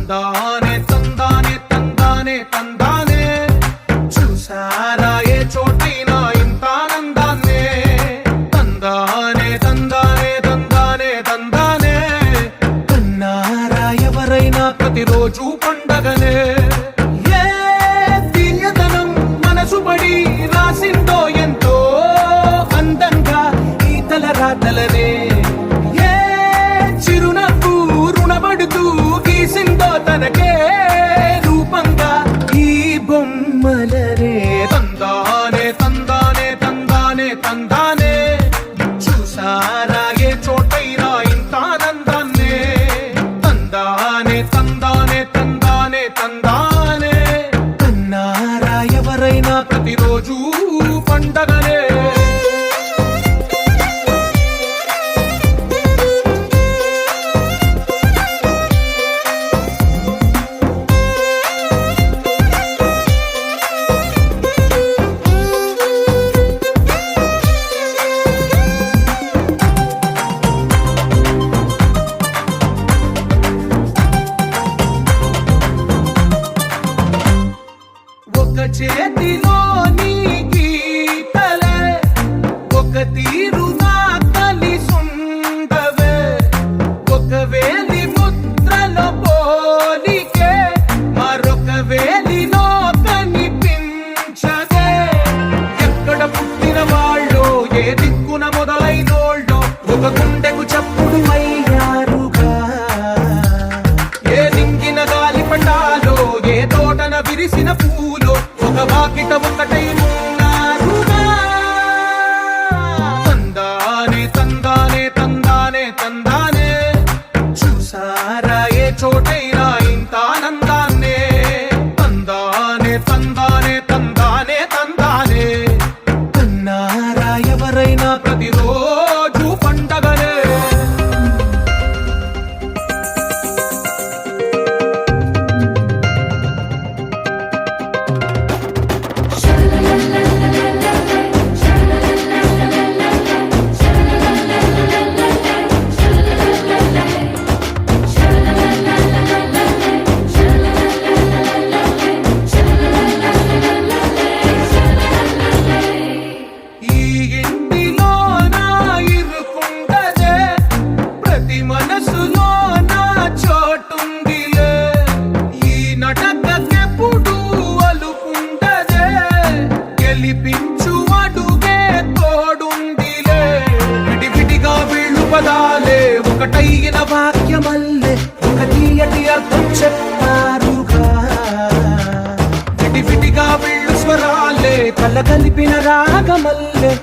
తందానే తందానే తందానే తందానే చూసారా ఏ చోటైనా ఇంత ఆనందాన్నే తందానే తందానే తందానే తందానే కన్నారా ఎవరైనా ప్రతిరోజు పండగనే ఏ తీయదనం మనసు పడి రాసిందో ఎంతో అందంగా ఈ తల రాతలనే తనకే రూపంగా ఈ బొమ్మలనే తందానే తందానే తందానే తందానే చూసారా ఏ చోటైనా ఇంత ఆనందాన్నే తందానే తందానే తందానే తందానే కన్నారా ఎవరైనా ప్రతిరోజు పండగనే చేతిలో నీ గీతలే ఒక తీరుగా కలిసుండవే ఒక వేలి ముద్రలో పోలికే మరొక వేలిలో కనిపించదే ఎక్కడ పుట్టిన వాళ్ళో ఏ దిక్కున మొదలైనోళ్ళో ఒక గుండెకు చప్పుడు అయ్యారుగా ఏ దింగిన గాలి పటాలో ఏ తోటన విరిసిన పూలో ఒక వాకిట ఒకటై ఉన్నారుగా తందానే తందానే తందానే తందానే చూసారా ఏ చోటైనా ఇంత ఆనందాన్నే తందానే తందానే తందానే తందానే కన్నారా ఎవరైనా ప్రతిరోజు పండగనే మనసులో నా చోటుందిలే ఈ నటకెప్పుడు అలుకుంటదే గెలిపించు అడుగే తోడుందిలే విడివిడిగా వీళ్ళు పదాలే ఒకటైన వాక్యమల్లే ఒక తీయటి అర్థం చెప్పారుగా విడివిడిగా వీళ్ళు స్వరాలే కలగలిపిన రాగమల్లే